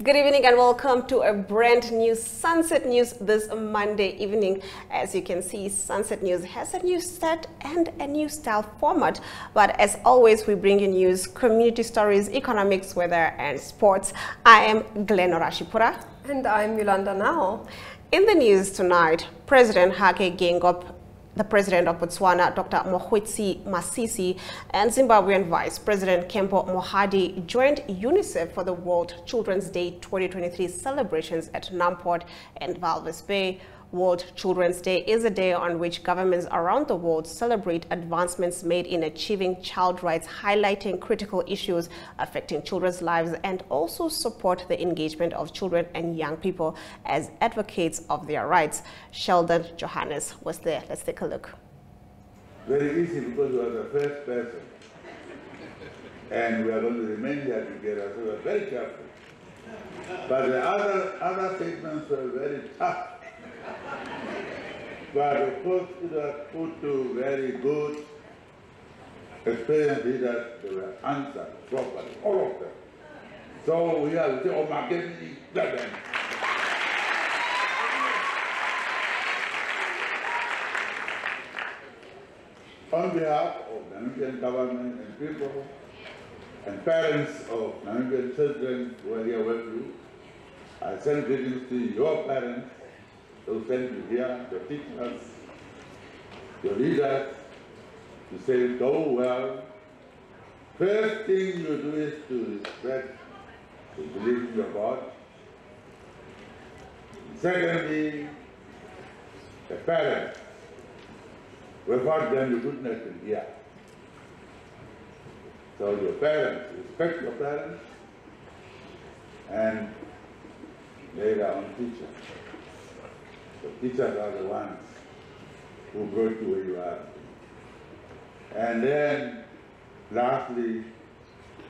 Good evening and welcome to a brand new Sunset News this Monday evening. As you can see, Sunset News has a new set and a new style format. But as always, we bring you news, community stories, economics, weather and sports. I am Glenn Orashipura. And I'm Yolanda Nahal. In the news tonight, President Hage Geingob, the President of Botswana, Dr. Mokgweetsi Masisi, and Zimbabwean Vice President Kempo Mohadi joined UNICEF for the World Children's Day 2023 celebrations at Namport and Walvis Bay. World Children's Day is a day on which governments around the world celebrate advancements made in achieving child rights, highlighting critical issues affecting children's lives, and also support the engagement of children and young people as advocates of their rights. Sheldon Johannes was there. Let's take a look. Very easy because you are the first person. And we are going to remain here together, so we are very careful. But the other statements were very tough. But of course, it was put to very good, experienced leaders. They were answered properly, all of them. So we have to say, oh my goodness, on behalf of Namibian government and people and parents of Namibian children who are here with you, I send greetings to your parents, those sent you here, your teachers, your leaders, to say, go well. First thing you do is to respect, to believe in your God. Secondly, the parents. Without them, you could not be here. So your parents, respect your parents, and later on teachers. The teachers are the ones who brought you where you are. And then, lastly,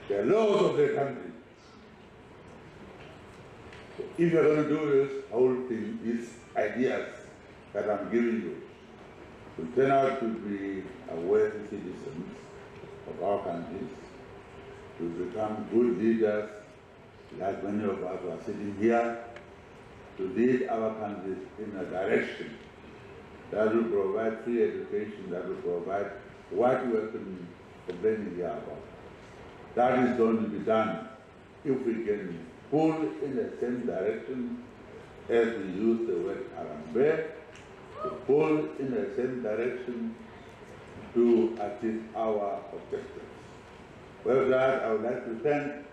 the laws of the country. So if you're going to do this whole thing, these ideas that I'm giving you, to turn out to be worthy citizens of our countries, to become good leaders, like many of us are sitting here, to lead our countries in a direction that will provide free education, that will provide what we have been complaining here about. That is going to be done if we can pull in the same direction as we use the word Harambee, to pull in the same direction to achieve our objectives. With that, I would like to thank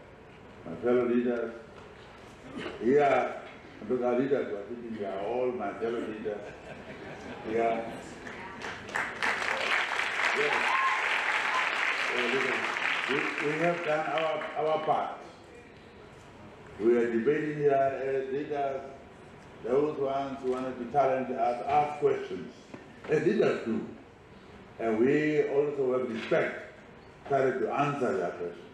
my fellow leaders here. Because our leaders who are sitting here, all my fellow leaders here. We have done our part. We are debating here as leaders. Those ones who want to challenge us, ask questions, as leaders do. And we also have respect, try to answer their questions.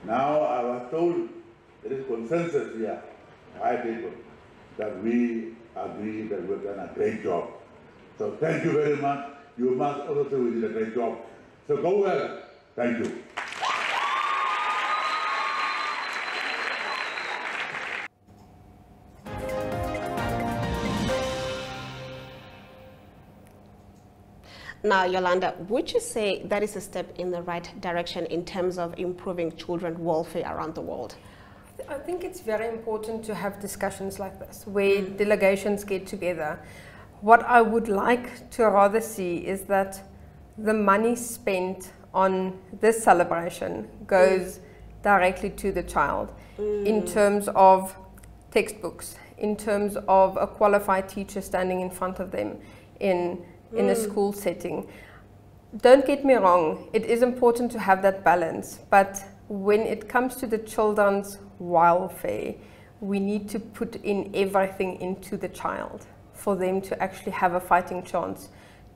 Now I was told there is consensus here, high people, that we agree that we've done a great job. So thank you very much. You must also say we did a great job. So go well. Thank you. Now, Yolanda, would you say that is a step in the right direction in terms of improving children's welfare around the world? I think it's very important to have discussions like this, where delegations get together. What I would like to rather see is that the money spent on this celebration goes directly to the child in terms of textbooks, in terms of a qualified teacher standing in front of them in a school setting. Don't get me wrong, it is important to have that balance, but when it comes to the children's welfare, we need to put in everything into the child for them to actually have a fighting chance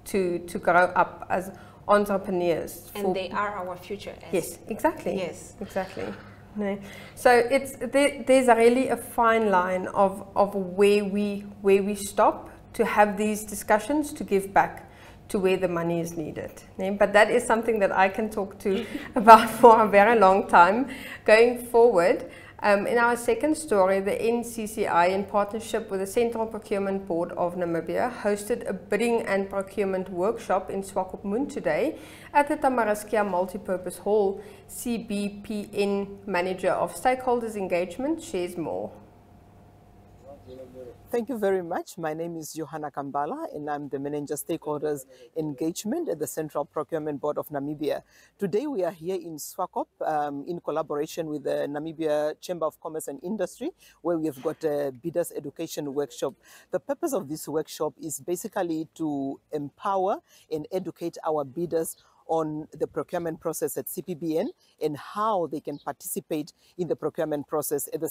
to grow up as entrepreneurs. And they are our future. Yes, exactly. Yes. Exactly. No. So there's really a fine line of where we stop to have these discussions, to give back to where the money is needed. But that is something that I can talk to about for a very long time going forward. In our second story, the NCCI, in partnership with the Central Procurement Board of Namibia, hosted a bidding and procurement workshop in Swakopmund today at the Tamaraskia Multipurpose Hall. CBPN Manager of Stakeholders Engagement shares more. Thank you very much. My name is Johanna Kambala and I'm the Manager Stakeholders Engagement at the Central Procurement Board of Namibia. Today we are here in Swakop in collaboration with the Namibia Chamber of Commerce and Industry, where we have got a bidders education workshop. The purpose of this workshop is basically to empower and educate our bidders on the procurement process at CPBN and how they can participate in the procurement process at the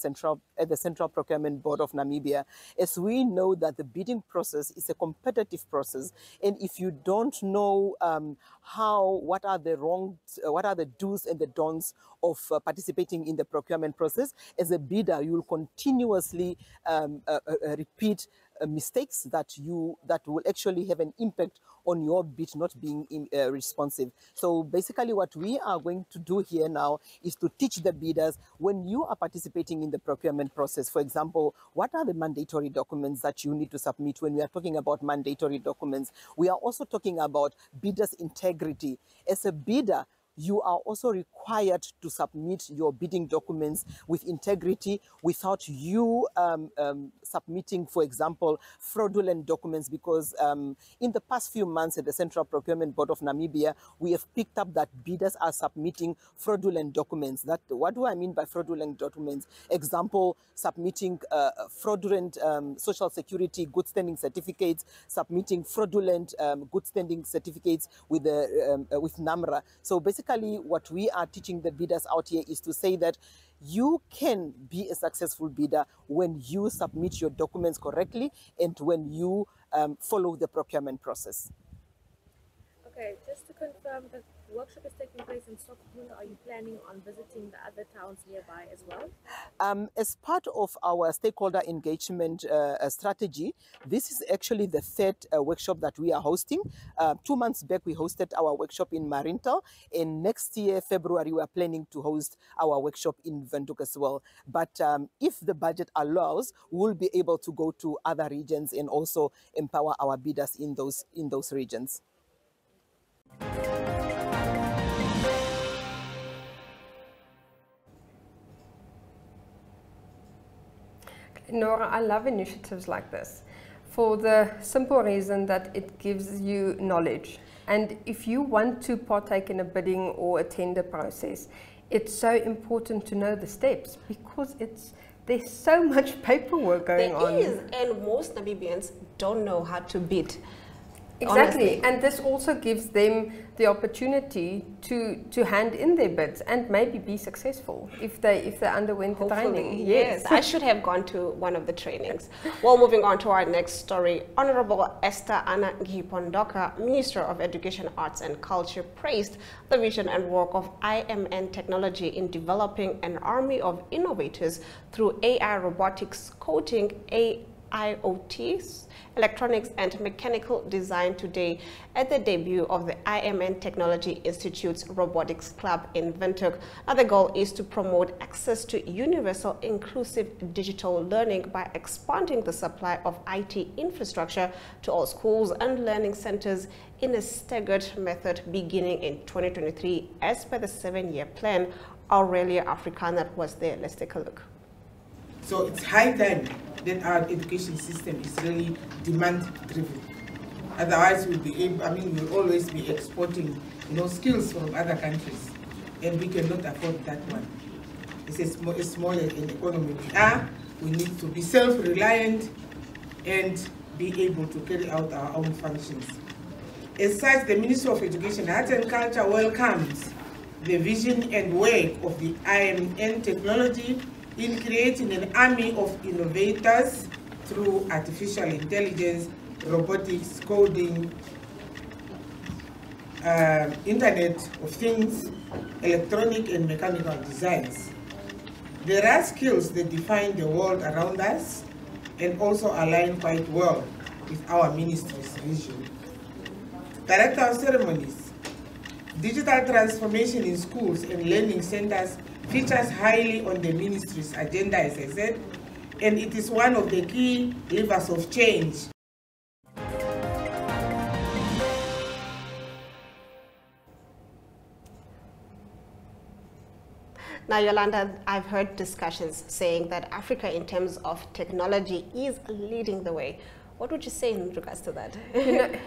Central Procurement Board of Namibia. As we know that the bidding process is a competitive process, and if you don't know what are the do's and the don'ts of participating in the procurement process, as a bidder you will continuously repeat mistakes that will actually have an impact on your bid not being responsive. So basically what we are going to do here now is to teach the bidders, when you are participating in the procurement process, for example, what are the mandatory documents that you need to submit. When we are talking about mandatory documents, we are also talking about bidders' integrity. As a bidder, you are also required to submit your bidding documents with integrity without you submitting, for example, fraudulent documents, because in the past few months at the Central Procurement Board of Namibia, we have picked up that bidders are submitting fraudulent documents. What do I mean by fraudulent documents? Example, submitting fraudulent social security good standing certificates, submitting fraudulent good standing certificates with NAMRA. So basically, what we are teaching the bidders out here is to say that you can be a successful bidder when you submit your documents correctly and when you follow the procurement process. Okay, just to confirm, the workshop is taking place in Stockholm. Are you planning on visiting the other towns nearby as well? As part of our stakeholder engagement strategy, this is actually the third workshop that we are hosting. 2 months back, we hosted our workshop in Marintal, and next year, February, we are planning to host our workshop in Windhoek as well. But if the budget allows, we'll be able to go to other regions and also empower our bidders in those regions. Nora, I love initiatives like this for the simple reason that it gives you knowledge. And if you want to partake in a bidding or a tender process, it's so important to know the steps, because there's so much paperwork going on. There is, and most Namibians don't know how to bid. Exactly, Honestly. and this also gives them the opportunity to hand in their bids and maybe be successful if they underwent the training. Yes, I should have gone to one of the trainings. Well, moving on to our next story, Honorable Esther Anna Ngipondoka, Minister of Education, Arts and Culture, praised the vision and work of IMN Technology in developing an army of innovators through AI, robotics, coding, IoT, electronics and mechanical design today at the debut of the IMN Technology Institute's Robotics Club in Windhoek. Now, the goal is to promote access to universal inclusive digital learning by expanding the supply of IT infrastructure to all schools and learning centers in a staggered method beginning in 2023 as per the 7-year plan. Aurelia Afrikaner was there. Let's take a look. So it's high time that our education system is really demand-driven. Otherwise, we'll always be exporting, skills from other countries, and we cannot afford that one. It's a smaller economy we are. We need to be self-reliant and be able to carry out our own functions. As such, the Ministry of Education, Arts and Culture welcomes the vision and work of the IMN Technology in creating an army of innovators through artificial intelligence, robotics, coding, Internet of Things, electronic and mechanical designs. There are skills that define the world around us and also align quite well with our ministry's vision. Director of Ceremonies, digital transformation in schools and learning centers features highly on the ministry's agenda, as I said, and it is one of the key levers of change. Now, Yolanda, I've heard discussions saying that Africa, in terms of technology, is leading the way. What would you say in regards to that?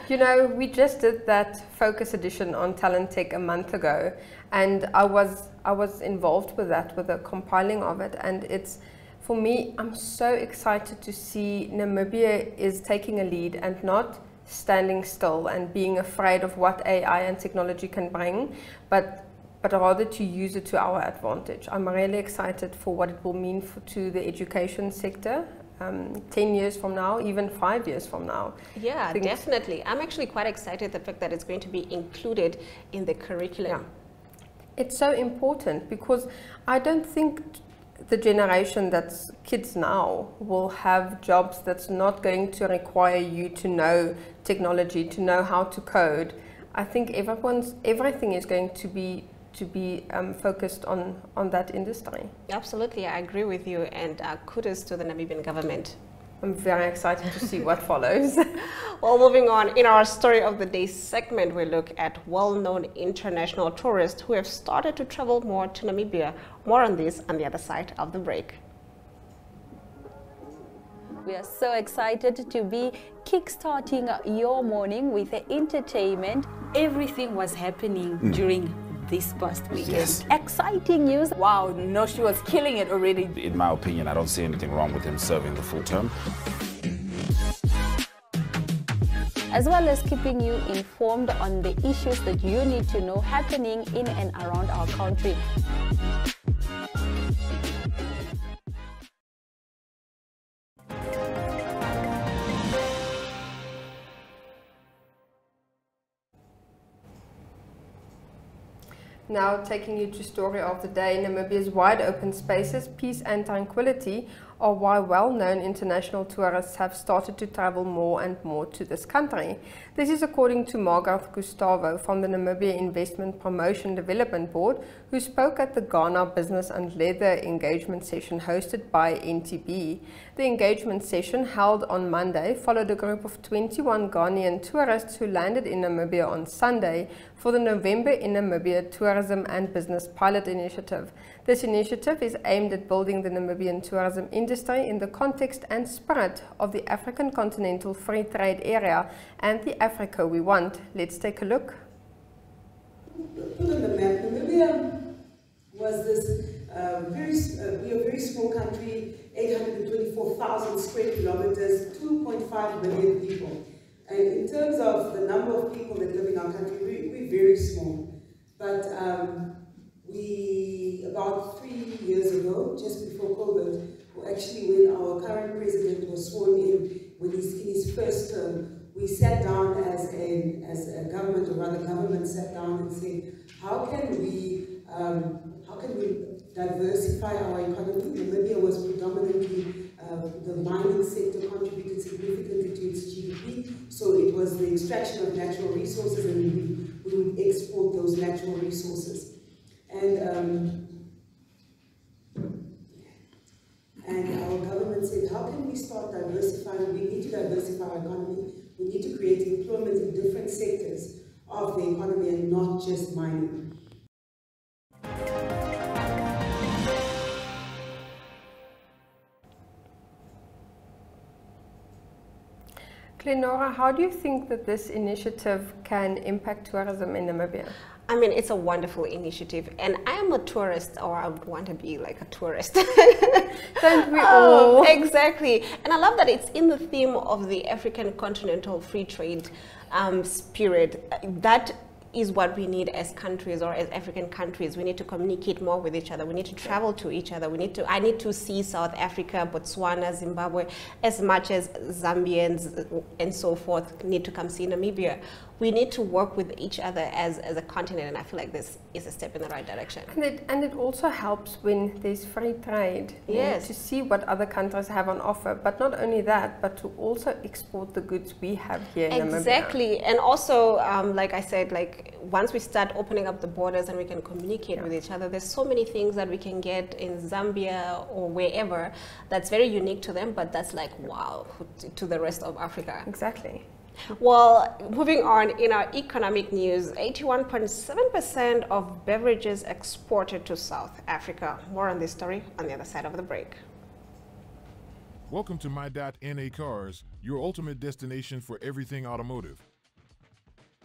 You know, we just did that focus edition on Talent Tech a month ago, and I was involved with that, with the compiling of it, and it's, for me, I'm so excited to see Namibia is taking a lead and not standing still and being afraid of what AI and technology can bring, but rather to use it to our advantage. I'm really excited for what it will mean to the education sector 10 years from now, even 5 years from now. Yeah, definitely. I'm actually quite excited the fact that it's going to be included in the curriculum. Yeah. It's so important because I don't think the generation that's kids now will have jobs that's not going to require you to know technology, to know how to code. I think everything is going to be focused on that industry. Absolutely, I agree with you, and kudos to the Namibian government. I'm very excited to see what follows. Well, moving on, in our Story of the Day segment, we look at well-known international tourists who have started to travel more to Namibia. More on this on the other side of the break. We are so excited to be kickstarting your morning with entertainment. Everything was happening during this past weekend. Yes. Exciting news. Wow, no, she was killing it already. In my opinion, I don't see anything wrong with him serving the full term. As well as keeping you informed on the issues that you need to know happening in and around our country. Now taking you to Story of the Day, Namibia's wide open spaces, peace and tranquility are why well-known international tourists have started to travel more and more to this country. This is according to Margaret Gustavo from the Namibia Investment Promotion Development Board, who spoke at the Ghana Business and Leather engagement session hosted by NTB. The engagement session, held on Monday, followed a group of 21 Ghanaian tourists who landed in Namibia on Sunday for the November in Namibia Tourism and Business Pilot Initiative. This initiative is aimed at building the Namibian tourism industry in the context and spirit of the African Continental Free Trade Area and the Africa we want. Let's take a look. Put on the map, Namibia was this we are a very small country, 824,000 square kilometers, 2.5 million people. And in terms of the number of people that live in our country, we're very small. But about 3 years ago, just before COVID, or actually when our current president was sworn in, in his first term, we sat down as a government, or rather government sat down and said, how can we diversify our economy? Namibia was predominantly the mining sector contributed significantly to its GDP, so it was the extraction of natural resources, and we would export those natural resources. And our government said, how can we start diversifying? We need to diversify our economy. We need to create employment in different sectors of the economy and not just mining. Glenora, how do you think that this initiative can impact tourism in Namibia? I mean, it's a wonderful initiative, and I am a tourist, or I would want to be like a tourist. Don't we all? Exactly. And I love that it's in the theme of the African Continental Free Trade spirit. That is what we need as countries, or as African countries. We need to communicate more with each other. We need to travel to each other. I need to see South Africa, Botswana, Zimbabwe, as much as Zambians and so forth need to come see Namibia. we need to work with each other as a continent, and I feel like this is a step in the right direction. And it also helps when there's free trade, yes, to see what other countries have on offer, but not only that, but to also export the goods we have here in Namibia. Exactly, and also, like I said, like once we start opening up the borders and we can communicate with each other, there's so many things that we can get in Zambia or wherever that's very unique to them, but that's like, wow, to the rest of Africa. Exactly. Well, moving on, in our economic news, 81.7% of beverages exported to South Africa. More on this story on the other side of the break. Welcome to My.NA Cars, your ultimate destination for everything automotive.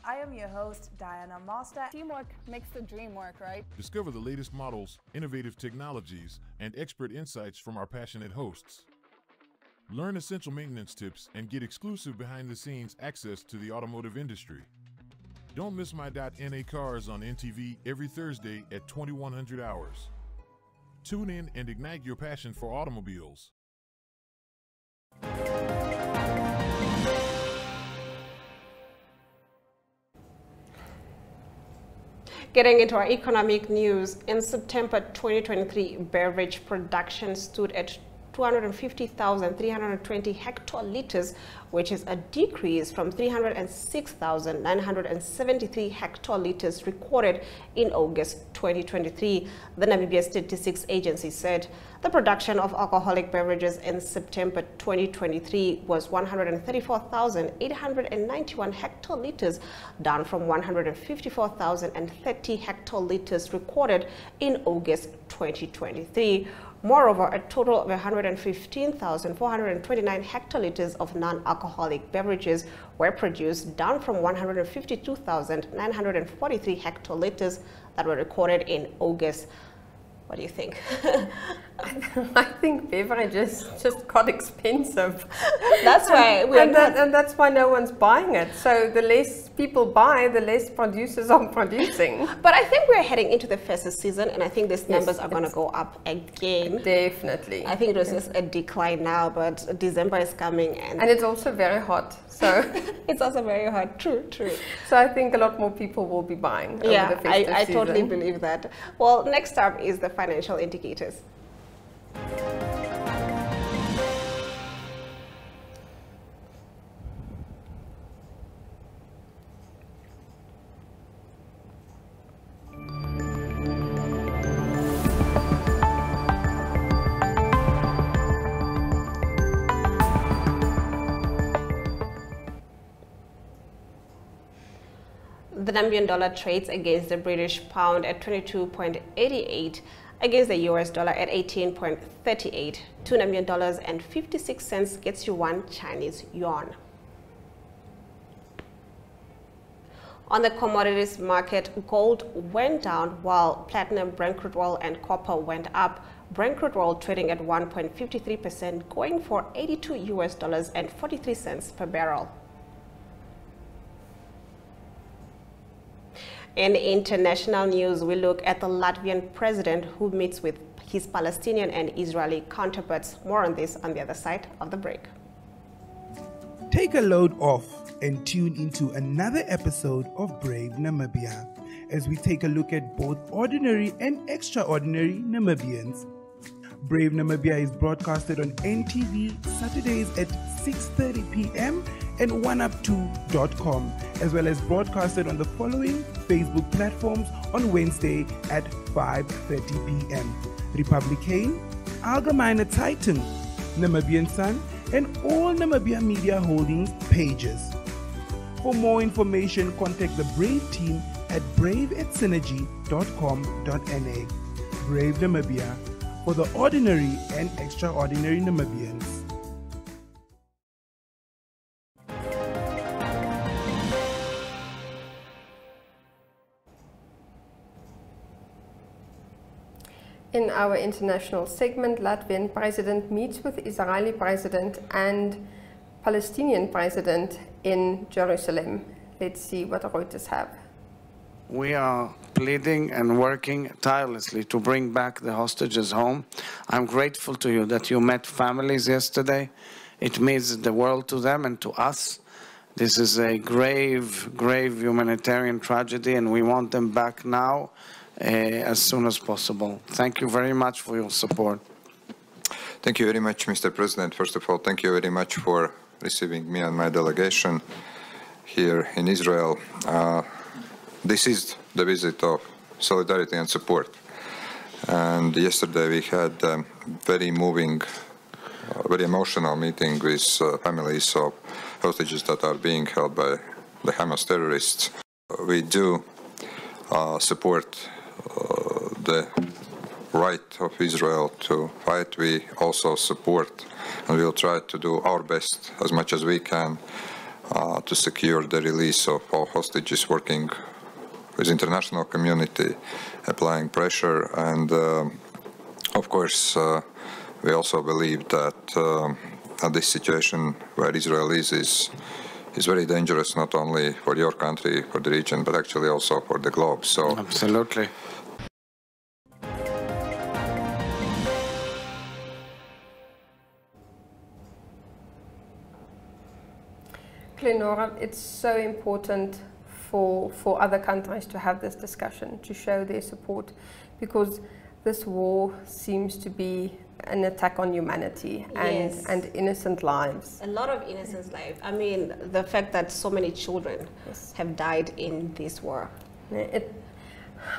I am your host, Diana Master. Teamwork makes the dream work, right? Discover the latest models, innovative technologies, and expert insights from our passionate hosts. Learn essential maintenance tips and get exclusive behind-the-scenes access to the automotive industry. Don't miss My.NA Cars on NTV every Thursday at 2100 hours. Tune in and ignite your passion for automobiles. Getting into our economic news, in September 2023, beverage production stood at 250,320 hectoliters, which is a decrease from 306,973 hectoliters recorded in August 2023. The Namibia Statistics Agency said the production of alcoholic beverages in September 2023 was 134,891 hectoliters, down from 154,030 hectoliters recorded in August 2023. Moreover, a total of 115,429 hectoliters of non-alcoholic beverages were produced, down from 152,943 hectoliters that were recorded in August. What do you think? I think beverages just got expensive. That's why and that's why no one's buying it. So the less people buy, the less producers are producing. But I think we're heading into the festive season, and I think these numbers are going to go up again. Definitely. I think it was just a decline now, but December is coming, and it's also very hot. So it's also very hot. True. So I think a lot more people will be buying. Yeah, over the festive I season. totally believe that. Well, next up is the financial indicators. The Namibian dollar trades against the British pound at 22.88, against the US dollar at 18.38. $2 Namibian and 56 cents gets you 1 Chinese yuan. On the commodities market, gold went down while platinum, Brent crude oil and copper went up. Brent crude oil trading at 1.53%, going for $82 and 43 cents per barrel. In international news, we look at the Latvian president who meets with his Palestinian and Israeli counterparts. More on this on the other side of the break. Take a load off and tune into another episode of Brave Namibia as we take a look at both ordinary and extraordinary Namibians. Brave Namibia is broadcasted on NTV Saturdays at 6:30 p.m. and oneup2.com, as well as broadcasted on the following Facebook platforms on Wednesday at 5:30 p.m. Republicane, Allgemeine Zeitung, Namibian Sun, and all Namibia Media Holdings pages. For more information, contact the Brave team at brave@synergy.com.na. Brave Namibia, for the ordinary and extraordinary Namibians. In our international segment, Latvian president meets with Israeli president and Palestinian president in Jerusalem. Let's see what Reuters have. We are pleading and working tirelessly to bring back the hostages home. I'm grateful to you that you met families yesterday. It means the world to them and to us. This is a grave, grave humanitarian tragedy, and we want them back now as soon as possible. Thank you very much for your support. Thank you very much, Mr. President. First of all, thank you very much for receiving me and my delegation here in Israel. This is the visit of solidarity and support. And yesterday we had a very moving, very emotional meeting with families of hostages that are being held by the Hamas terrorists. We do support the right of Israel to fight. We also support and we'll try to do our best as much as we can to secure the release of all hostages, working with international community, applying pressure, and of course we also believe that this situation where Israel is very dangerous, not only for your country, for the region, but actually also for the globe. So absolutely. Glenora, it's so important for other countries to have this discussion, to show their support, because this war seems to be an attack on humanity and innocent lives. A lot of innocent lives. I mean, the fact that so many children have died in this war.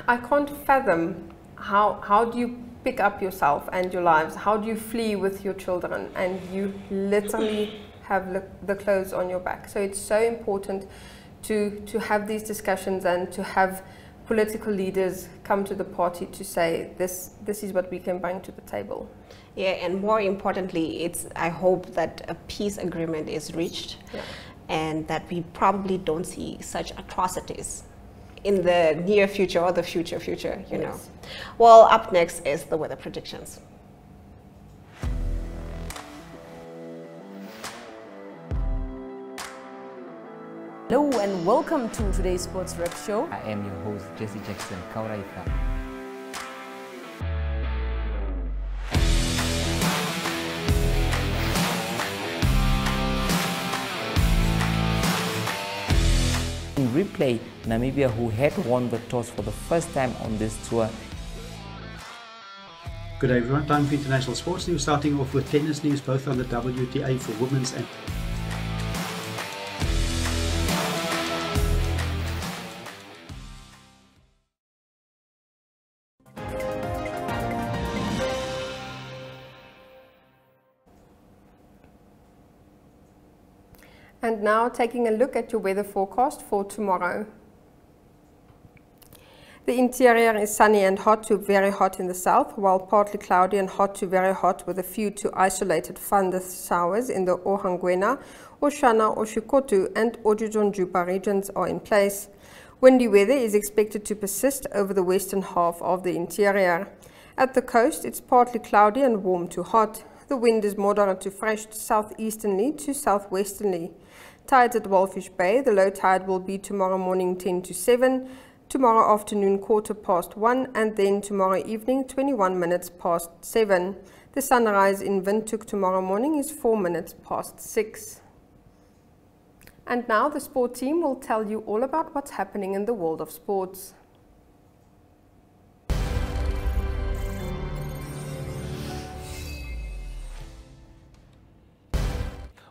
I can't fathom how do you pick up yourself and your lives? How do you flee with your children and you literally have the clothes on your back? So it's so important to have these discussions and to have political leaders come to the party to say this is what we can bring to the table. Yeah, and more importantly, I hope that a peace agreement is reached, and that we probably don't see such atrocities in the near future or the future, you know. Well, up next is the weather predictions. Hello and welcome to today's Sports Rep Show. I am your host, Jesse Jackson Kauraifa. In replay, Namibia, who had won the toss for the first time on this tour. Good day everyone, time for international sports news, starting off with tennis news, both on the WTA for women's and And now taking a look at your weather forecast for tomorrow. The interior is sunny and hot to very hot in the south, while partly cloudy and hot to very hot with a few to isolated thunder showers in the Ohangwena, Oshana, Oshikoto and Ojujonjupa regions are in place. Windy weather is expected to persist over the western half of the interior. At the coast, it's partly cloudy and warm to hot. The wind is moderate to fresh southeasterly to southwesterly. Tides at Walfish Bay, the low tide will be tomorrow morning 10 to 7, tomorrow afternoon 1:15, and then tomorrow evening 21 minutes past 7. The sunrise in Windhoek tomorrow morning is 4 minutes past 6. And now the sport team will tell you all about what's happening in the world of sports.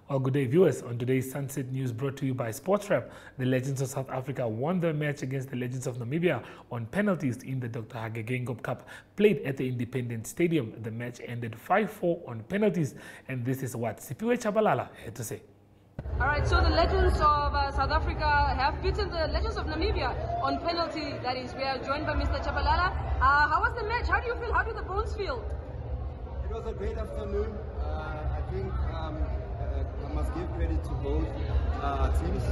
Well, good day viewers. On today's Sunset News brought to you by Sportsrep, the Legends of South Africa won their match against the Legends of Namibia on penalties in the Dr. Hage Geingob Cup played at the Independence Stadium. The match ended 5-4 on penalties, and this is what Sipiwe Chabalala had to say. All right, so the Legends of South Africa have beaten the Legends of Namibia on penalty. That is, we are joined by Mr. Chabalala. How was the match? How do you feel? How do the Bones feel? It was a great afternoon. I think I must give credit to both teams.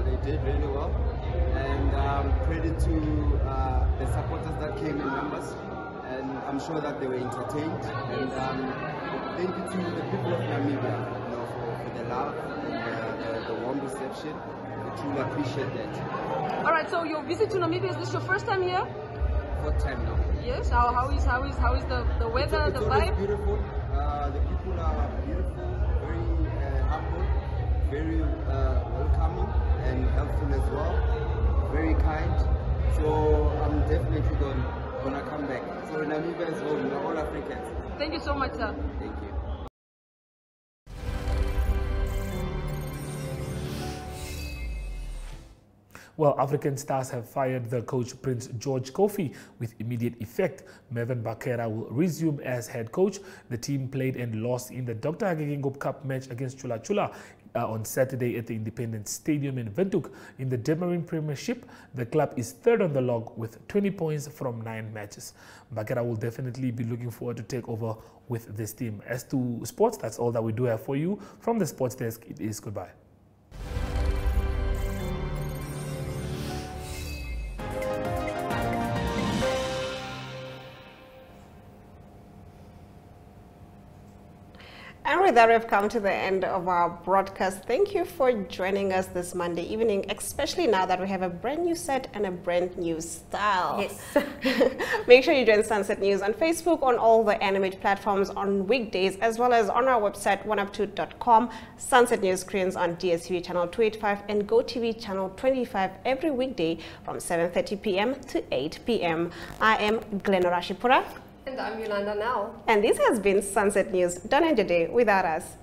They did really well, and credit to the supporters that came in numbers, and I'm sure that they were entertained. And thank you to the people of Namibia, for the love and the warm reception. We truly appreciate that. All right, so your visit to Namibia, is this your first time here? Fourth time now. Yes. How is the weather, it's the vibe? Beautiful. The people are beautiful, very humble, very welcoming and helpful as well. Very kind. So I'm definitely gonna come back. So Namibia is home, we're all Africans. Thank you so much, sir. Thank you. Well, African stars have fired the coach Prince George Kofi with immediate effect. Mervin Bakera will resume as head coach. The team played and lost in the Dr. Hage Geingob Cup match against Chula Chula on Saturday at the Independence Stadium in Windhoek. In the Demarine Premiership, the club is third on the log with 20 points from 9 matches. Bakera will definitely be looking forward to take over with this team. As to sports, that's all that we do have for you. From the sports desk, it is goodbye. And with that, we've come to the end of our broadcast. Thank you for joining us this Monday evening, especially now that we have a brand new set and a brand new style. Yes. Make sure you join Sunset News on Facebook, on all the Animate platforms on weekdays, as well as on our website, oneup2.com, Sunset News screens on DSTV channel 285 and GoTV channel 25 every weekday from 7:30 p.m. to 8 p.m. I am Glenora Shipura. And I'm Yolanda Nell. And this has been Sunset News. Don't end your day without us.